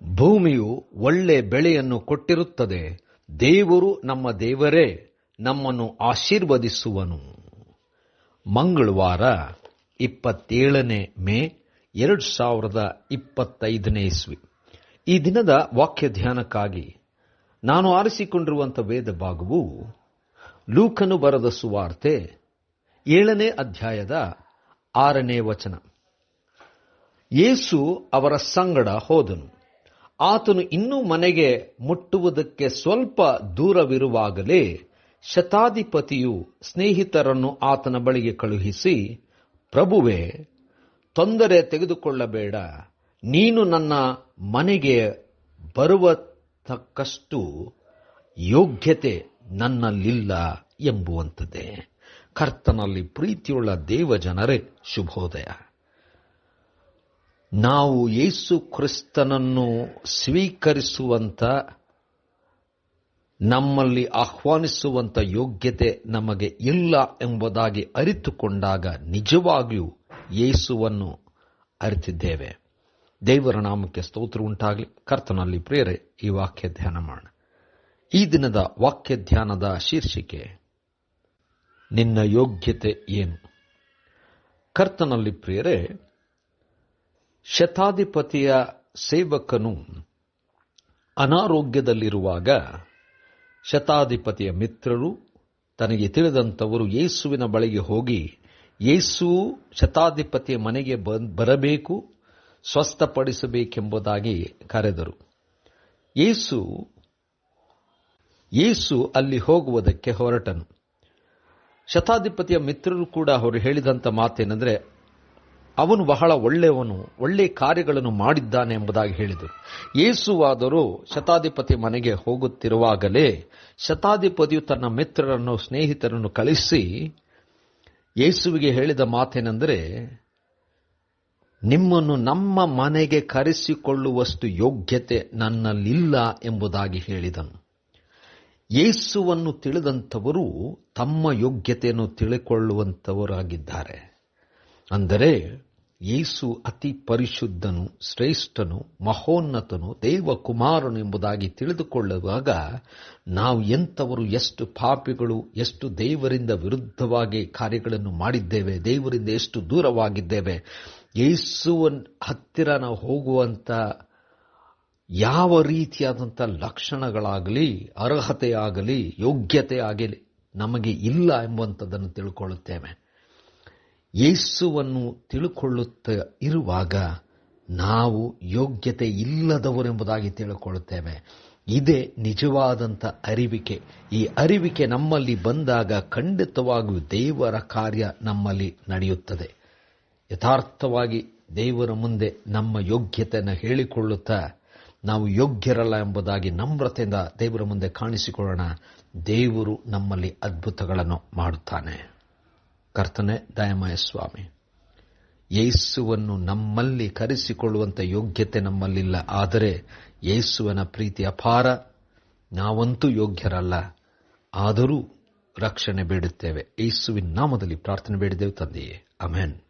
ಭೂಮಿಯು ಒಳ್ಳೆ ಬೆಳೆಯನ್ನು ಕೊಟ್ಟಿರುತ್ತದೆ. ದೇವರು ನಮ್ಮ ದೇವರೇ ನಮ್ಮನ್ನು ಆಶೀರ್ವದಿಸುವನು. ಮಂಗಳವಾರ 27 ಮೇ 2025 ಇಸ್ವಿ. ಈ ದಿನದ ವಾಕ್ಯ ಧ್ಯಾನಕ್ಕಾಗಿ ನಾನು ಆರಿಸಿಕೊಂಡಿರುವಂಥ ವೇದ ಭಾಗವು ಲೂಕನು ಬರೆದ ಸುವಾರ್ತೆ 7ನೇ ಅಧ್ಯಾಯದ 6ನೇ ವಚನ. ಯೇಸು ಅವರ ಸಂಗಡ ಹೋದನು. ಆತನು ಇನ್ನೂ ಮನೆಗೆ ಮುಟ್ಟುವುದಕ್ಕೆ ಸ್ವಲ್ಪ ದೂರವಿರುವಾಗಲೇ ಶತಾಧಿಪತಿಯು ಸ್ನೇಹಿತರನ್ನು ಆತನ ಬಳಿಗೆ ಕಳುಹಿಸಿ, ಪ್ರಭುವೇ, ತೊಂದರೆ ತೆಗೆದುಕೊಳ್ಳಬೇಡ, ನೀನು ನನ್ನ ಮನೆಗೆ ಬರುವತಕ್ಕಷ್ಟು ಯೋಗ್ಯತೆ ನನ್ನಲ್ಲಿಲ್ಲ ಎಂಬುವಂಥದ್ದೇ. ಕರ್ತನಲ್ಲಿ ಪ್ರೀತಿಯುಳ್ಳ ದೇವಜನರೇ, ಶುಭೋದಯ. ನಾವು ಯೇಸು ಕ್ರಿಸ್ತನನ್ನು ಸ್ವೀಕರಿಸುವಂತ, ನಮ್ಮಲ್ಲಿ ಆಹ್ವಾನಿಸುವಂತ ಯೋಗ್ಯತೆ ನಮಗೆ ಇಲ್ಲ ಎಂಬುದಾಗಿ ಅರಿತುಕೊಂಡಾಗ ನಿಜವಾಗಿಯೂ ಯೇಸುವನ್ನು ಅರಿತಿದ್ದೇವೆ. ದೇವರ ನಾಮಕ್ಕೆ ಸ್ತೋತ್ರ ಉಂಟಾಗಲಿ. ಕರ್ತನಲ್ಲಿ ಪ್ರಿಯರೇ, ಈ ವಾಕ್ಯ ಧ್ಯಾನ ಮಾಡೋಣ. ಈ ದಿನದ ವಾಕ್ಯ ಧ್ಯಾನದ ಶೀರ್ಷಿಕೆ, ನಿನ್ನ ಯೋಗ್ಯತೆ ಏನು? ಕರ್ತನಲ್ಲಿ ಪ್ರಿಯರೇ, ಶತಾಧಿಪತಿಯ ಸೇವಕನು ಅನಾರೋಗ್ಯದಲ್ಲಿರುವಾಗ ಶತಾಧಿಪತಿಯ ಮಿತ್ರರು, ತನಗೆ ತಿಳಿದಂಥವರು ಯೇಸುವಿನ ಬಳಿಗೆ ಹೋಗಿ, ಯೇಸು ಶತಾಧಿಪತಿಯ ಮನೆಗೆ ಬರಬೇಕು, ಸ್ವಸ್ಥಪಡಿಸಬೇಕೆಂಬುದಾಗಿ ಕರೆದರು. ಯೇಸು ಅಲ್ಲಿ ಹೋಗುವುದಕ್ಕೆ ಹೊರಟನು. ಶತಾಧಿಪತಿಯ ಮಿತ್ರರು ಕೂಡ ಅವರು ಹೇಳಿದಂಥ ಮಾತೇನೆಂದರೆ, ಅವನು ಬಹಳ ಒಳ್ಳೆಯವನು, ಒಳ್ಳೆ ಕಾರ್ಯಗಳನ್ನು ಮಾಡಿದ್ದಾನೆ ಎಂಬುದಾಗಿ ಹೇಳಿದರು. ಯೇಸುವಾದರೂ ಶತಾಧಿಪತಿ ಮನೆಗೆ ಹೋಗುತ್ತಿರುವಾಗಲೇ ಶತಾಧಿಪತಿಯು ತನ್ನ ಮಿತ್ರರನ್ನು, ಸ್ನೇಹಿತರನ್ನು ಕಳಿಸಿ ಯೇಸುವಿಗೆ ಹೇಳಿದ ಮಾತೇನೆಂದರೆ, ನಿಮ್ಮನ್ನು ನಮ್ಮ ಮನೆಗೆ ಕರೆಸಿಕೊಳ್ಳುವಷ್ಟು ಯೋಗ್ಯತೆ ನನ್ನಲ್ಲಿಲ್ಲ ಎಂಬುದಾಗಿ ಹೇಳಿದನು. ಯೇಸುವನ್ನು ತಿಳಿದಂಥವರು ತಮ್ಮ ಯೋಗ್ಯತೆಯನ್ನು ತಿಳಿಕೊಳ್ಳುವಂಥವರಾಗಿದ್ದಾರೆ. ಅಂದರೆ ಯೇಸು ಅತಿ ಪರಿಶುದ್ಧನು, ಶ್ರೇಷ್ಠನು, ಮಹೋನ್ನತನು, ದೇವಕುಮಾರನು ಎಂಬುದಾಗಿ ತಿಳಿದುಕೊಳ್ಳುವಾಗ ನಾವು ಎಂಥವರು, ಎಷ್ಟು ಪಾಪಿಗಳು, ಎಷ್ಟು ದೇವರಿಂದ ವಿರುದ್ಧವಾಗಿ ಕಾರ್ಯಗಳನ್ನು ಮಾಡಿದ್ದೇವೆ, ದೇವರಿಂದ ಎಷ್ಟು ದೂರವಾಗಿದ್ದೇವೆ. ಯೇಸುವಿನ ಹತ್ತಿರ ನಾವು ಹೋಗುವಂಥ ಯಾವ ರೀತಿಯಾದಂಥ ಲಕ್ಷಣಗಳಾಗಲಿ, ಅರ್ಹತೆಯಾಗಲಿ, ಯೋಗ್ಯತೆ ಆಗಲಿ ನಮಗೆ ಇಲ್ಲ ಎಂಬುವಂಥದ್ದನ್ನು ತಿಳ್ಕೊಳ್ಳುತ್ತೇವೆ. ಯೇಸುವನ್ನು ತಿಳ್ಕೊಳ್ಳುತ್ತಾ ಇರುವಾಗ ನಾವು ಯೋಗ್ಯತೆ ಇಲ್ಲದವರೆಂಬುದಾಗಿ ತಿಳ್ಕೊಳ್ಳುತ್ತೇವೆ. ಇದೇ ನಿಜವಾದಂಥ ಅರಿವಿಕೆ. ಈ ಅರಿವಿಕೆ ನಮ್ಮಲ್ಲಿ ಬಂದಾಗ ಖಂಡಿತವಾಗಿಯೂ ದೇವರ ಕಾರ್ಯ ನಮ್ಮಲ್ಲಿ ನಡೆಯುತ್ತದೆ. ಯಥಾರ್ಥವಾಗಿ ದೇವರ ಮುಂದೆ ನಮ್ಮ ಯೋಗ್ಯತೆಯನ್ನು ಹೇಳಿಕೊಳ್ಳುತ್ತಾ ನಾವು ಯೋಗ್ಯರಲ್ಲ ಎಂಬುದಾಗಿ ನಮ್ರತೆಯಿಂದ ದೇವರ ಮುಂದೆ ಕಾಣಿಸಿಕೊಳ್ಳೋಣ. ದೇವರು ನಮ್ಮಲ್ಲಿ ಅದ್ಭುತಗಳನ್ನು ಮಾಡುತ್ತಾನೆ. ಕರ್ತನೇ, ದಯಮಯ ಸ್ವಾಮಿ, ಯೇಸುವನ್ನು ನಮ್ಮಲ್ಲಿ ಕರೆಸಿಕೊಳ್ಳುವಂಥ ಯೋಗ್ಯತೆ ನಮ್ಮಲ್ಲಿಲ್ಲ. ಆದರೆ ಯೇಸುವಿನ ಪ್ರೀತಿ ಅಪಾರ. ನಾವಂತೂ ಯೋಗ್ಯರಲ್ಲ, ಆದರೂ ರಕ್ಷಣೆ ಬೇಡುತ್ತೇವೆ. ಯೇಸುವಿನ ನಾಮದಲ್ಲಿ ಪ್ರಾರ್ಥನೆ ಬೇಡಿದೆವು ತಂದೆಯೇ, ಆಮೆನ್.